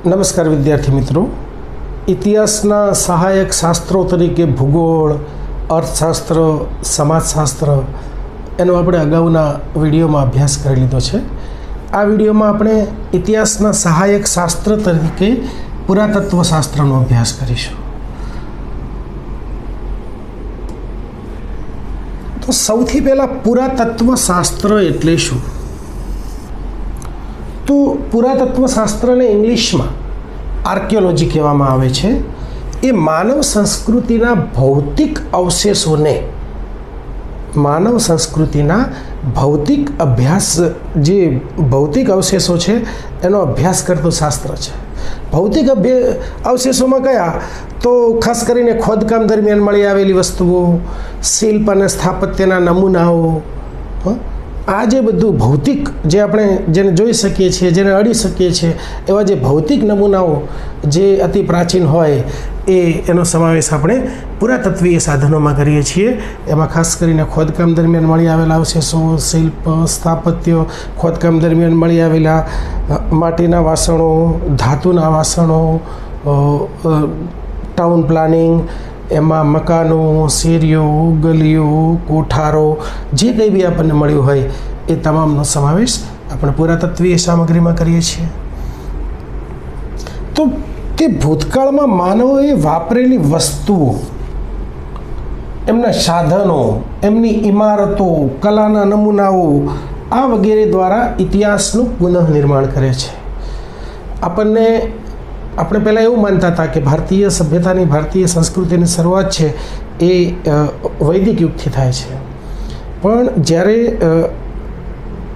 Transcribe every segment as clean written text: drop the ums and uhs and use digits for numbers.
નમસ્કાર વિદ્યાર્થી મિત્રો, ઇતિહાસના સહાયક શાસ્ત્રો તરીકે ભૂગોળ, અર્થશાસ્ત્ર, સમાજશાસ્ત્ર એનો આપણે અગાઉના વિડીયોમાં અભ્યાસ કરી લીધો છે. આ વિડીયોમાં આપણે ઇતિહાસના સહાયક શાસ્ત્ર તરીકે પુરાતત્વશાસ્ત્રનો અભ્યાસ કરીશું. તો સૌથી પહેલાં પુરાતત્વશાસ્ત્ર એટલે શું? તો પુરાતત્વશાસ્ત્રને ઇંગ્લિશમાં આર્કિયોલોજી કહેવામાં આવે છે. એ માનવ સંસ્કૃતિના ભૌતિક અવશેષોને ભૌતિક અભ્યાસ, જે ભૌતિક અવશેષો છે એનો અભ્યાસ કરતું શાસ્ત્ર છે. ભૌતિક અવશેષોમાં કયા? તો ખાસ કરીને ખોદકામ દરમિયાન મળી આવેલી વસ્તુઓ, શિલ્પ અને સ્થાપત્યના નમૂનાઓ, આ જે બધું ભૌતિક, જે આપણે જેને જોઈ શકીએ છીએ, જેને અડી શકીએ છીએ, એવા જે ભૌતિક નમૂનાઓ જે અતિ પ્રાચીન હોય એનો સમાવેશ આપણે પુરાતત્વીય સાધનોમાં કરીએ છીએ. એમાં ખાસ કરીને ખોદકામ દરમિયાન મળી આવેલા અવશેષો, શિલ્પ, સ્થાપત્યો, ખોદકામ દરમિયાન મળી આવેલા માટીના વાસણો, ધાતુના વાસણો, ટાઉન પ્લાનિંગ, એમાં મકાનો, શેરીઓ, ગલીઓ, કોઠારો, જે કંઈ બી આપણને મળ્યું હોય એ તમામનો સમાવેશ આપણે પુરાતત્વીય સામગ્રીમાં કરીએ છીએ. તો તે ભૂતકાળમાં માનવોએ વાપરેલી વસ્તુઓ, એમના સાધનો, એમની ઇમારતો, કલાના નમૂનાઓ, આ વગેરે દ્વારા ઇતિહાસનું પુનઃનિર્માણ કરે છે. આપણે પહેલાં એવું માનતા હતા કે ભારતીય સભ્યતાની, ભારતીય સંસ્કૃતિની શરૂઆત છે એ વૈદિક યુગથી થાય છે. પણ જ્યારે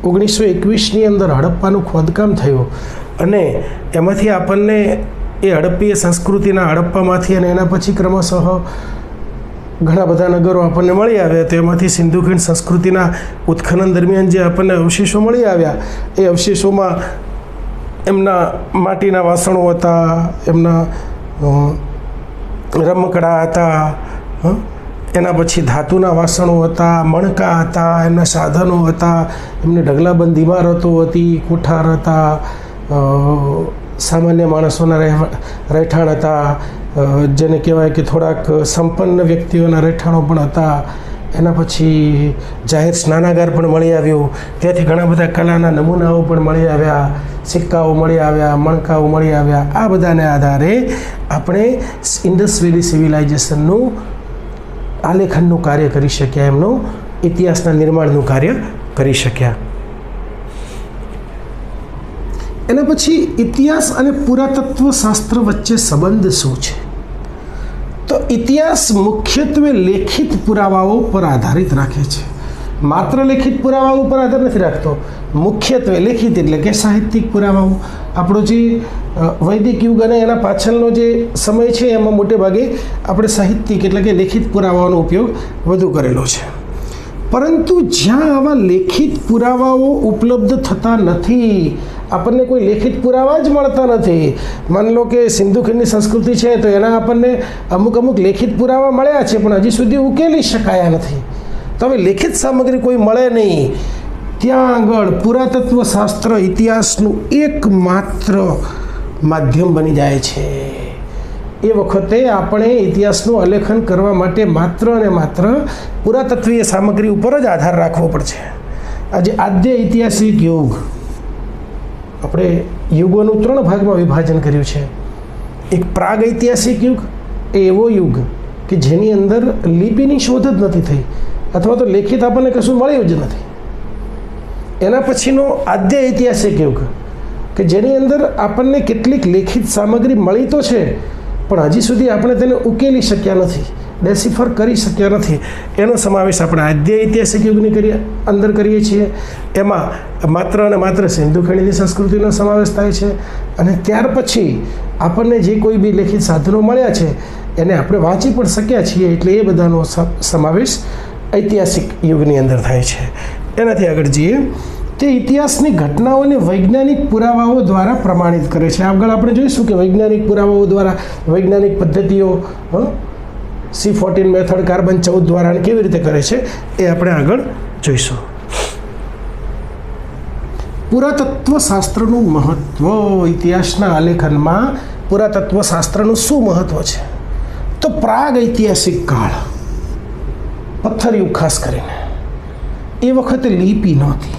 1921ની અંદર હડપ્પાનું ખોદકામ થયું અને એમાંથી આપણને એ હડપ્પીય સંસ્કૃતિના હડપ્પામાંથી અને એના પછી ક્રમશઃ ઘણા બધા નગરો આપણને મળી આવ્યા. તો એમાંથી સિંધુ ખીણ સંસ્કૃતિના ઉત્ખનન દરમિયાન જે આપણને અવશેષો મળી આવ્યા, એ અવશેષોમાં એમના માટીના વાસણો હતા, એમના રમકડા હતા, એના પછી ધાતુના વાસણો હતા, મણકા હતા, એમના સાધનો હતા, એમને ઢગલાબંધ ઇમારતો હતી, કોઠાર હતા, સામાન્ય માણસોના રહેઠાણ હતા, જેને કહેવાય કે થોડાક સંપન્ન વ્યક્તિઓના રહેઠાણો પણ હતા. એના પછી જાહેર સ્નાનાગાર પણ મળી આવ્યું. ત્યાંથી ઘણા બધા કલાના નમૂનાઓ પણ મળી આવ્યા, સિક્કાઓ મળી આવ્યા, મણકાઓ મળી આવ્યા. આ બધાને આધારે આપણે ઇન્ડસ વેલી સિવિલાઇઝેશનનું આલેખનનું કાર્ય કરી શક્યા, એમનું ઇતિહાસના નિર્માણનું કાર્ય કરી શક્યા. એના પછી ઇતિહાસ અને પુરાતત્વ શાસ્ત્ર વચ્ચે સંબંધ શું છે? તો ઇતિહાસ મુખ્યત્વે લેખિત પુરાવાઓ પર આધારિત રાખે છે. માત્ર લેખિત પુરાવાઓ પર આધાર નથી રાખતો. મુખ્યત્વે લેખિત એટલે કે સાહિત્યિક પુરાવાઓ. આપણો જે વૈદિક યુગ અને એના પાછળનો જે સમય છે એમાં મોટે ભાગે આપણે સાહિત્યિક એટલે કે લેખિત પુરાવાઓનો ઉપયોગ વધુ કરેલો છે. પરંતુ જ્યાં આવા લેખિત પુરાવાઓ ઉપલબ્ધ થતા નથી, આપણને કોઈ લેખિત પુરાવા જ મળતા નથી. માની લો કે સિંધુ ખીણની સંસ્કૃતિ છે તો એના આપણને અમુક લેખિત પુરાવા મળ્યા છે, પણ હજી સુધી ઉકેલી શકાયા નથી. તો હવે લેખિત સામગ્રી કોઈ મળે નહીં, ત્યાં આગળ પુરાતત્વ શાસ્ત્ર ઇતિહાસનું એકમાત્ર માધ્યમ બની જાય છે. એ વખતે આપણે ઇતિહાસનું આલેખન કરવા માટે માત્ર અને માત્ર પુરાતત્વીય સામગ્રી ઉપર જ આધાર રાખવો પડશે. આજે આદ્ય ઐતિહાસિક યુગ, આપણે યુગોનું 3 ભાગમાં વિભાજન કર્યું છે. એક પ્રાગ ઐતિહાસિક યુગ, એ એવો યુગ કે જેની અંદર લિપિની શોધ જ નથી થઈ, અથવા તો લેખિત આપણને કશું મળ્યું જ નથી. એના પછીનો આદ્ય ઐતિહાસિક યુગ કે જેની અંદર આપણને કેટલીક લેખિત સામગ્રી મળી તો છે, પણ હજી સુધી આપણે તેને ઉકેલી શક્યા નથી, ડેસિફર કરી શક્યા નથી. એનો સમાવેશ આપણે આદ્ય ઐતિહાસિક યુગની અંદર કરીએ છીએ. એમાં માત્ર અને માત્ર સિંધુ ખીણની સંસ્કૃતિનો સમાવેશ થાય છે. અને ત્યાર પછી આપણને જે કોઈ બી લેખિત સાધનો મળ્યા છે એને આપણે વાંચી પણ શક્યા છીએ, એટલે એ બધાનો સમાવેશ ઐતિહાસિક યુગની અંદર થાય છે. એનાથી આગળ જઈએ, તે ઇતિહાસની ઘટનાઓને વૈજ્ઞાનિક પુરાવાઓ દ્વારા પ્રમાણિત કરે છે. આગળ આપણે જોઈશું કે વૈજ્ઞાનિક પુરાવાઓ દ્વારા, વૈજ્ઞાનિક પદ્ધતિઓ, C14 મેથડ, કાર્બન 14 દ્વારા કેવી રીતે કરે છે એ આપણે આગળ જોઈશું. પુરાતત્વશાસ્ત્રનું મહત્ત્વ, ઇતિહાસના આલેખનમાં પુરાતત્વશાસ્ત્રનું શું મહત્ત્વ છે? તો પ્રાગ ઐતિહાસિક કાળ, પથ્થરયુગ ખાસ કરીને, એ વખતે લિપિ નહોતી.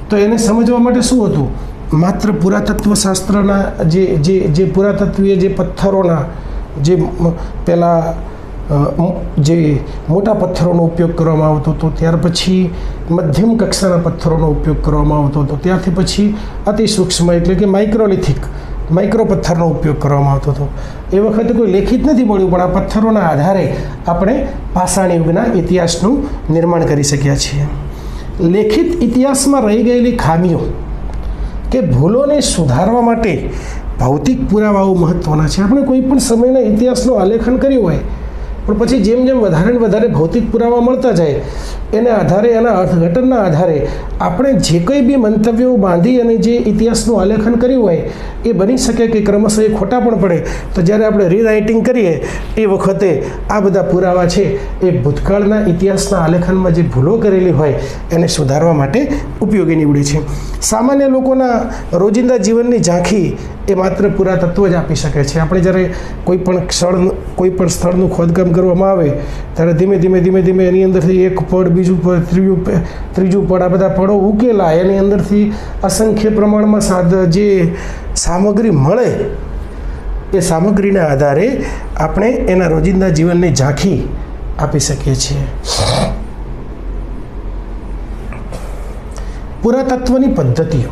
તો એને સમજવા માટે શું હતું? માત્ર પુરાતત્વશાસ્ત્રના જે પુરાતત્વીય જે પથ્થરોના જે પહેલાં જે મોટા પથ્થરોનો ઉપયોગ કરવામાં આવતો હતો, ત્યાર પછી મધ્યમ કક્ષાના પથ્થરોનો ઉપયોગ કરવામાં આવતો હતો, ત્યારથી પછી અતિ સૂક્ષ્મ એટલે કે માઇક્રો પથ્થરનો ઉપયોગ કરવામાં આવતો હતો. એ વખતે કોઈ લેખિત નથી મળ્યું, પણ આ પથ્થરોના આધારે આપણે પાષાણ યુગના ઇતિહાસનું નિર્માણ કરી શક્યા છીએ. લેખિત ઇતિહાસમાં રહી ગયેલી ખામીઓ કે ભૂલોને સુધારવા માટે ભૌતિક પુરાવાઓ મહત્ત્વના છે. આપણે કોઈ પણ સમયના ઇતિહાસનું આલેખન કર્યું હોય, પણ પછી જેમ જેમ વધારે ને વધારે ભૌતિક પુરાવા મળતા જાય, એના આધારે, એના અર્થઘટનના આધારે આપણે જે કંઈ બી મંતવ્યો બાંધી અને જે ઇતિહાસનું આલેખન કર્યું હોય, એ બની શકે કે ક્રમશઃ એ ખોટા પણ પડે. તો જ્યારે આપણે રીરાઇટિંગ કરીએ એ વખતે આ બધા પુરાવા છે એ ભૂતકાળના ઇતિહાસના આલેખનમાં જે ભૂલો કરેલી હોય એને સુધારવા માટે ઉપયોગી નીવડે છે. સામાન્ય લોકોના રોજિંદા જીવનની ઝાંખી એ માત્ર પુરાતત્વ જ આપી શકે છે. આપણે જ્યારે કોઈ પણ સ્થળનું ખોદકામ કરવામાં આવે ત્યારે ધીમે ધીમે એની અંદરથી એક પડ, બીજું પડ, ત્રીજું પડ, આ બધા પડો ઉકેલા, એની અંદરથી અસંખ્ય પ્રમાણમાં જે સામગ્રી મળે, એ સામગ્રીના આધારે આપણે એના રોજિંદા જીવનની ઝાંખી આપી શકીએ છીએ. પુરાતત્વની પદ્ધતિઓ,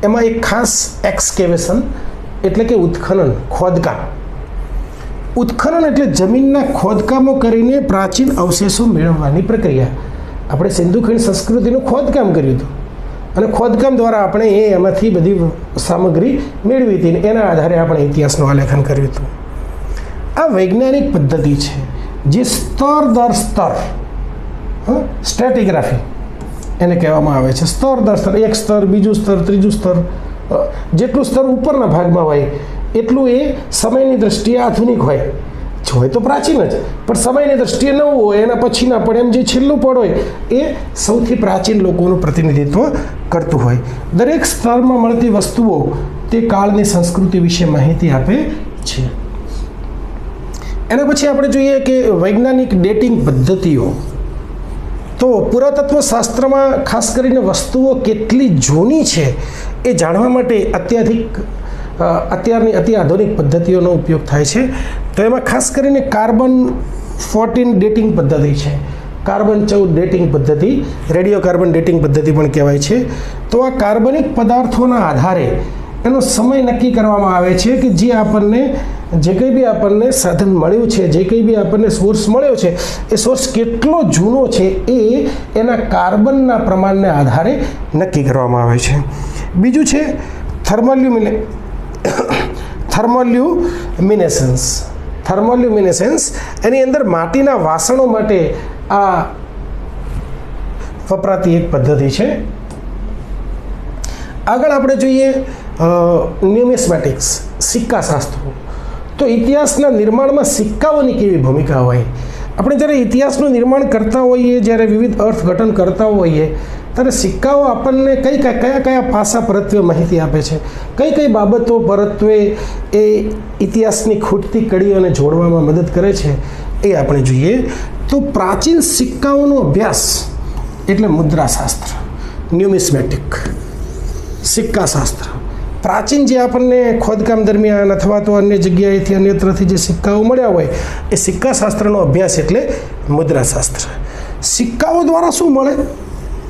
એમાં એક ખાસ એક્સકેવેશન એટલે કે ઉત્ખનન, ખોદકામ. ઉત્ખનન એટલે જમીનના ખોદકામો કરીને પ્રાચીન અવશેષો મેળવવાની પ્રક્રિયા. આપણે સિંધુ ખીણ સંસ્કૃતિનું ખોદકામ કર્યું હતું અને ખોદકામ દ્વારા આપણે એમાંથી બધી સામગ્રી મેળવી હતી, એના આધારે આપણે ઇતિહાસનું આલેખન કર્યું હતું. આ વૈજ્ઞાનિક પદ્ધતિ છે જે સ્તર દર સ્તર, સ્ટ્રેટિગ્રાફી એને કહેવામાં આવે છે. સ્તર દર સ્તર, એક સ્તર, બીજું સ્તર, ત્રીજું સ્તર, જેટલું સ્તર ઉપરના ભાગમાં હોય એટલું એ સમયની દ્રષ્ટિએ આધુનિક હોય તો પ્રાચીન જ, પણ સમયની દ્રષ્ટિએ નવું હોય, એના પછીના પડ, એમ જે છેલ્લું પડ હોય એ સૌથી પ્રાચીન લોકોનું પ્રતિનિધિત્વ કરતું હોય. દરેક સ્તરમાં મળતી વસ્તુઓ તે કાળની સંસ્કૃતિ વિશે માહિતી આપે છે. એના પછી આપણે જોઈએ કે વૈજ્ઞાનિક ડેટિંગ પદ્ધતિઓ. તો પુરાતત્વ શાસ્ત્રમાં ખાસ કરીને વસ્તુઓ કેટલી જૂની છે એ જાણવા માટે અત્યારની અતિ આધુનિક પદ્ધતિઓનો ઉપયોગ થાય છે. તો એમાં ખાસ કરીને કાર્બન 14 ડેટિંગ પદ્ધતિ છે, કાર્બન 14 ડેટિંગ પદ્ધતિ, રેડિયો કાર્બન ડેટિંગ પદ્ધતિ પણ કહેવાય છે. તો આ કાર્બનિક પદાર્થોના આધારે એનો સમય નક્કી કરવામાં આવે છે કે જે કંઈ બી આપણને સાધન મળ્યું છે, જે કંઈ બી આપણને સોર્સ મળ્યો છે, એ સોર્સ કેટલો જૂનો છે એ એના કાર્બનના પ્રમાણને આધારે નક્કી કરવામાં આવે છે. બીજું છે થર્મોલ્યુમિનેસન્સ. એની અંદર માટીના વાસણો માટે આ વપરાતી એક પદ્ધતિ છે. આગળ આપણે જોઈએ ન્યુમિસ્મેટિક્સ, સિક્કાશાસ્ત્રો. તો ઇતિહાસના નિર્માણમાં સિક્કાઓની કેવી ભૂમિકા હોય? આપણે જ્યારે ઇતિહાસનું નિર્માણ કરતા હોઈએ, જ્યારે વિવિધ અર્થઘટન કરતા હોઈએ, ત્યારે સિક્કાઓ આપણને કયા પાસા પરત્વે માહિતી આપે છે, કઈ બાબતો પરત્વે એ ઇતિહાસની ખૂટતી કડીઓને જોડવામાં મદદ કરે છે, એ આપણે જોઈએ. તો પ્રાચીન સિક્કાઓનો અભ્યાસ એટલે મુદ્રાશાસ્ત્ર, ન્યુમિસ્મેટિક, સિક્કાશાસ્ત્ર. પ્રાચીન જે આપણને ખોદકામ દરમિયાન અથવા તો અન્ય જગ્યાએથી અન્યત્રથી જે સિક્કાઓ મળ્યા હોય એ સિક્કાશાસ્ત્રનો અભ્યાસ એટલે મુદ્રાશાસ્ત્ર. સિક્કાઓ દ્વારા શું મળે?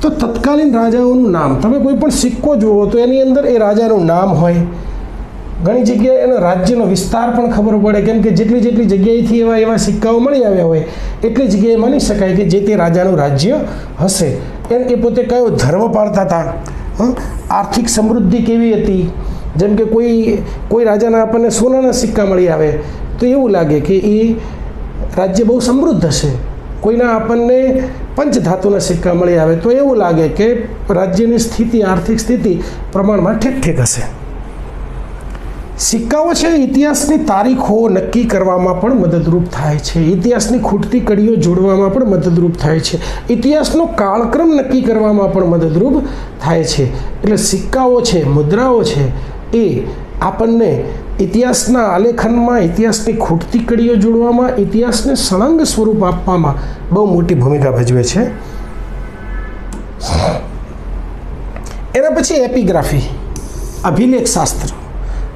તો તત્કાલીન રાજાઓનું નામ. તમે કોઈ પણ સિક્કો જુઓ તો એની અંદર એ રાજાનું નામ હોય. ઘણી જગ્યાએ એનો રાજ્યનો વિસ્તાર પણ ખબર પડે, કેમ કે જેટલી જગ્યાએથી એવા સિક્કાઓ મળી આવ્યા હોય એટલી જગ્યાએ માની શકાય કે જે તે રાજાનું રાજ્ય હશે. એ પોતે કયો ધર્મ પાળતા હતા, આર્થિક સમૃદ્ધિ કેવી હતી. જેમ કે કોઈ રાજાના આપણને સોનાના સિક્કા મળી આવે તો એવું લાગે કે એ રાજ્ય બહુ સમૃદ્ધ હશે. કોઈના આપણને પંચધાતુના સિક્કા મળી આવે તો એવું લાગે કે રાજ્યની સ્થિતિ, આર્થિક સ્થિતિ પ્રમાણમાં ઠીક હશે. સિક્કાઓ છે ઇતિહાસની તારીખો નક્કી કરવામાં પણ મદદરૂપ થાય છે, ઇતિહાસની ખૂટતી કડીઓ જોડવામાં પણ મદદરૂપ થાય છે, ઇતિહાસનો કાળક્રમ નક્કી કરવામાં પણ મદદરૂપ થાય છે. એટલે સિક્કાઓ છે, મુદ્રાઓ છે, એ આપણને ઇતિહાસના આલેખનમાં, ઇતિહાસની ખૂટતી કડીઓ જોડવામાં, ઇતિહાસને સળંગ સ્વરૂપ આપવામાં બહુ મોટી ભૂમિકા ભજવે છે. એના પછી એપિગ્રાફી, અભિલેખ શાસ્ત્ર,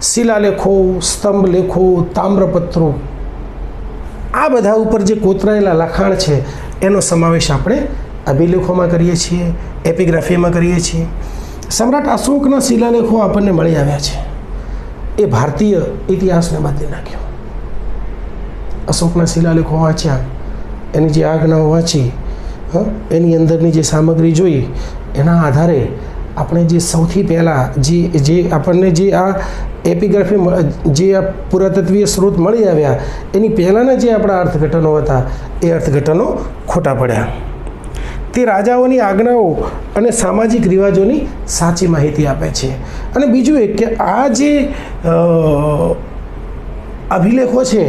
શિલાલેખો, સ્તંભ લેખો, તામ્રપત્રો, આ બધા ઉપર જે કોતરાયેલા લખાણ છે એનો સમાવેશ આપણે અભિલેખોમાં કરીએ છીએ, એપિગ્રાફીમાં કરીએ છીએ. સમ્રાટ અશોકના શિલાલેખો આપણને મળી આવ્યા છે, એ ભારતીય ઇતિહાસને બદલી નાખ્યો. અશોકના શિલાલેખો વાંચ્યા, એની જે આજ્ઞાઓ વાંચી, એની અંદરની જે સામગ્રી જોઈ, એના આધારે આપણે જે સૌથી પહેલાં જે આપણને જે આ એપિગ્રાફી, જે આ પુરાતત્વીય સ્ત્રોત મળી આવ્યા, એની પહેલાંના જે આપણા અર્થઘટનો હતા એ અર્થઘટનો ખોટા પડ્યા. તે રાજાઓની આજ્ઞાઓ અને સામાજિક રિવાજોની સાચી માહિતી આપે છે. અને બીજું એક કે આ જે અભિલેખો છે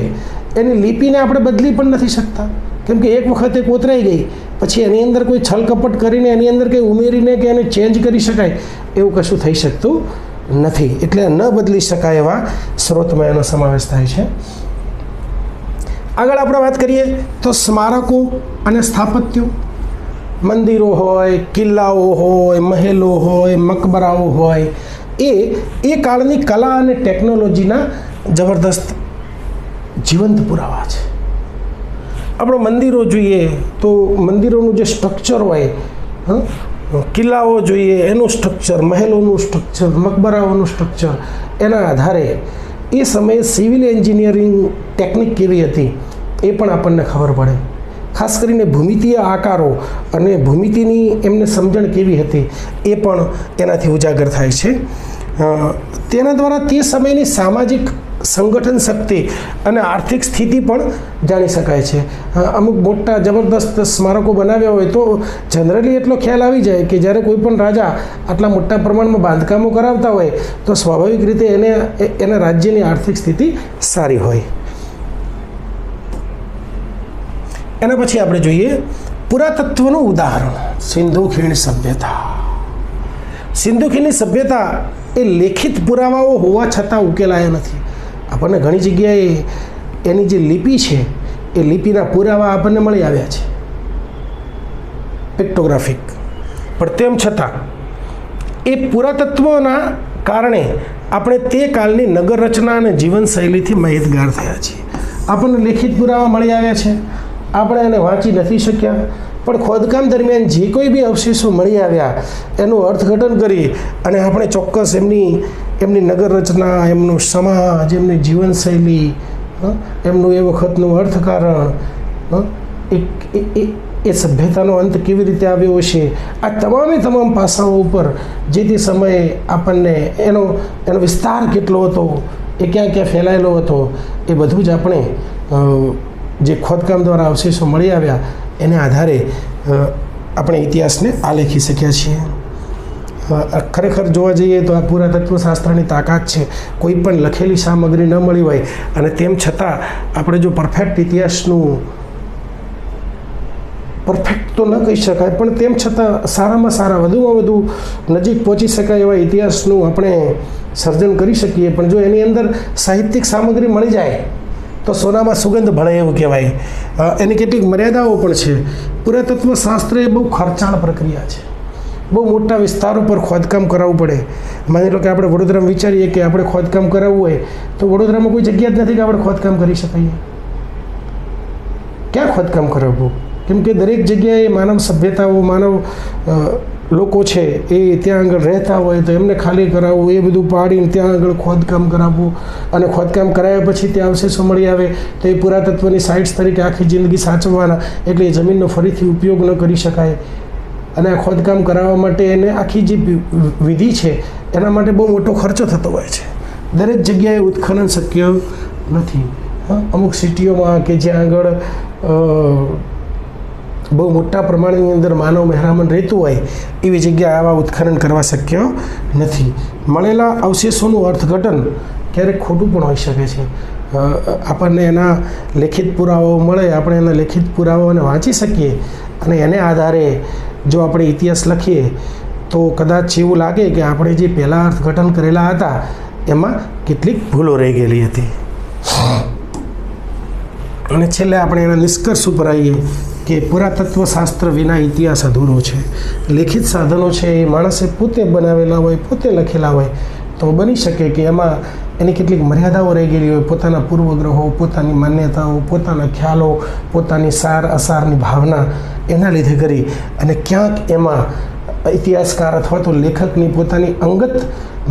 એની લિપિને આપણે બદલી પણ નથી શકતા, કેમ કે એક વખતે કોતરાઈ ગઈ પછી એની અંદર કોઈ છલકપટ કરીને એની અંદર કંઈ ઉમેરીને કે એને ચેન્જ કરી શકાય એવું કશું થઈ શકતું નથી. એટલે ન બદલી શકાય એવા સ્ત્રોતમાં એનો સમાવેશ થાય છે. આગળ આપણે વાત કરીએ તો સ્મારકો અને સ્થાપત્યો, મંદિરો હોય, કિલ્લાઓ હોય, મહેલો હોય, મકબરાઓ હોય, એ કાળની કલા અને ટેકનોલોજીના જબરદસ્ત જીવંત પુરાવા છે. આપણે મંદિરો જોઈએ તો મંદિરોનું જે સ્ટ્રક્ચર હોય, કિલ્લાઓ જોઈએ એનું સ્ટ્રક્ચર, મહેલોનું સ્ટ્રક્ચર, મકબરાઓનું સ્ટ્રક્ચર, એના આધારે એ સમયે સિવિલ એન્જિનિયરિંગ ટેકનિક કેવી હતી એ પણ આપણને ખબર પડે. ખાસ કરીને ભૂમિતિય આકારો અને ભૂમિતિની એમને સમજણ કેવી હતી એ પણ એનાથી ઉજાગર થાય છે. તેના દ્વારા તે સમયની સામાજિક સંગઠન શક્તિ અને આર્થિક સ્થિતિ પણ જાણી શકાય છે. અમુક મોટા જબરદસ્ત સ્મારકો બનાવ્યા હોય તો જનરલી એટલો ખ્યાલ આવી જાય કે જ્યારે કોઈ પણ રાજા આટલા મોટા પ્રમાણમાં બાંધકામો કરાવતા હોય તો સ્વાભાવિક રીતે એના રાજ્યની આર્થિક સ્થિતિ સારી હોય. એના પછી આપણે જોઈએ પુરાતત્વનું ઉદાહરણ, સિંધુ ખીણ સભ્યતા. સિંધુ ખીણની સભ્યતા એ લેખિત પુરાવાઓ હોવા છતાં ઉકેલાયા નથી. આપણને ઘણી જગ્યાએ એની જે લિપિ છે એ લિપિના પુરાવા આપણને મળી આવ્યા છે, પિક્ટોગ્રાફિક, પણ તેમ છતાં એ પુરાતત્વના કારણે આપણે તે કાળની નગર રચના અને જીવનશૈલીથી માહિતગાર થયા છીએ. આપણને લેખિત પુરાવા મળી આવ્યા છે, આપણે એને વાંચી નથી શક્યા, પણ ખોદકામ દરમિયાન જે કોઈ બી અવશેષો મળી આવ્યા એનું અર્થઘટન કરી અને આપણે ચોક્કસ એમની નગર રચના, એમનું સમાજ, એમની જીવનશૈલી, એમનું એ વખતનું અર્થકારણ, એ સભ્યતાનો અંત કેવી રીતે આવ્યો છે, આ તમામ પાસાઓ ઉપર જે તે સમયે આપણને એનો વિસ્તાર કેટલો હતો, એ ક્યાં ક્યાં ફેલાયેલો હતો, એ બધું જ આપણે જે ખોદકામ દ્વારા અવશેષો મળી આવ્યા એને આધારે આપણે ઇતિહાસને આલેખી શક્યા છીએ. ખરેખર જોવા જઈએ તો આ પુરાતત્વ શાસ્ત્રની તાકાત છે. કોઈ પણ લખેલી સામગ્રી ન મળી હોય અને તેમ છતાં આપણે જો પરફેક્ટ ઇતિહાસનું, પરફેક્ટ તો ન કહી શકાય પણ તેમ છતાં સારામાં સારા, વધુમાં વધુ નજીક પહોંચી શકાય એવા ઇતિહાસનું આપણે સર્જન કરી શકીએ. પણ જો એની અંદર સાહિત્યિક સામગ્રી મળી જાય તો સોનામાં સુગંધ ભળે એવું કહેવાય. એની કેટલીક મર્યાદાઓ પણ છે. પુરાતત્વ શાસ્ત્ર એ બહુ ખર્ચાળ પ્રક્રિયા છે. બહુ મોટા વિસ્તારો પર ખોદકામ કરાવવું પડે. માની લો કે આપણે વડોદરામાં વિચારીએ કે આપણે ખોદકામ કરાવવું હોય તો વડોદરામાં કોઈ જગ્યા જ નથી કે આપણે ખોદકામ કરી શકીએ. ક્યાં ખોદકામ કરાવવું? કેમ કે દરેક જગ્યાએ માનવ સભ્યતાઓ, માનવ લોકો છે એ ત્યાં આગળ રહેતા હોય તો એમને ખાલી કરાવવું, એ બધું પાડીને ત્યાં આગળ ખોદકામ કરાવવું, અને ખોદકામ કરાવ્યા પછી ત્યાં અવશેષો મળી આવે તો એ પુરાતત્વની સાઇટ્સ તરીકે આખી જિંદગી સાચવવાના, એટલે એ જમીનનો ફરીથી ઉપયોગ ન કરી શકાય. અને આ ખોદકામ કરાવવા માટે એને આખી જે વિધિ છે એના માટે બહુ મોટો ખર્ચો થતો હોય છે. દરેક જગ્યાએ ઉત્ખનન શક્ય નથી. અમુક સિટીઓમાં કે જ્યાં આગળ બહુ મોટા પ્રમાણની અંદર માનવ મહેરામણ રહેતું હોય એવી જગ્યાએ આવા ઉત્ખનન કરવા શક્ય નથી. મળેલા અવશેષોનું અર્થઘટન ક્યારેક ખોટું પણ હોઈ શકે છે. આપણને એના લેખિત પુરાવાઓ મળે, આપણે એના લેખિત પુરાવાઓને વાંચી શકીએ અને એને આધારે જો આપણે ઇતિહાસ લખીએ તો કદાચ એવું લાગે કે આપણે જે પહેલાં અર્થઘટન કરેલા હતા એમાં કેટલીક ભૂલો રહી ગયેલી હતી. અને છેલ્લે આપણે એના નિષ્કર્ષ ઉપર આવીએ કે પુરાતત્વ શાસ્ત્ર વિના ઇતિહાસ અધૂરો છે. લેખિત સાધનો છે એ માણસે પોતે બનાવેલા હોય, પોતે લખેલા હોય તો બની શકે કે એમાં એની કેટલીક મર્યાદાઓ રહી ગયેલી હોય. પોતાના પૂર્વગ્રહો, પોતાની માન્યતાઓ, પોતાના ખ્યાલો, પોતાની સાર અસારની ભાવના એના લીધે કરી અને ક્યાંક એમાં ઇતિહાસકાર અથવા તો લેખકની પોતાની અંગત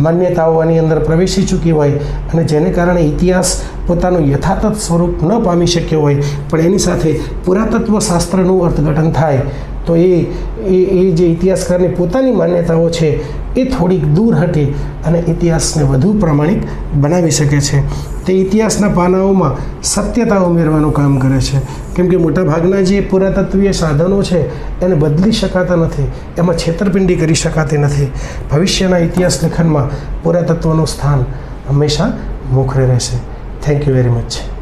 માન્યતાઓ આની અંદર પ્રવેશી ચૂકી હોય અને જેને કારણે ઇતિહાસ પોતાનું યથાતથ સ્વરૂપ ન પામી શક્યો હોય, પણ એની સાથે પુરાતત્વ શાસ્ત્રનું અર્થઘટન થાય તો એ જે ઇતિહાસકારની પોતાની માન્યતાઓ છે એ થોડીક દૂર હટી અને ઇતિહાસને વધુ પ્રમાણિક બનાવી શકે છે. તે ઇતિહાસના પાનાઓમાં સત્યતા ઉમેરવાનું કામ કરે છે, કેમ કે મોટાભાગના જે પુરાતત્વીય સાધનો છે એને બદલી શકાતા નથી, એમાં છેતરપિંડી કરી શકાતી નથી. ભવિષ્યના ઇતિહાસ લેખનમાં પુરાતત્વનું સ્થાન હંમેશા મોખરે રહેશે. Thank you very much.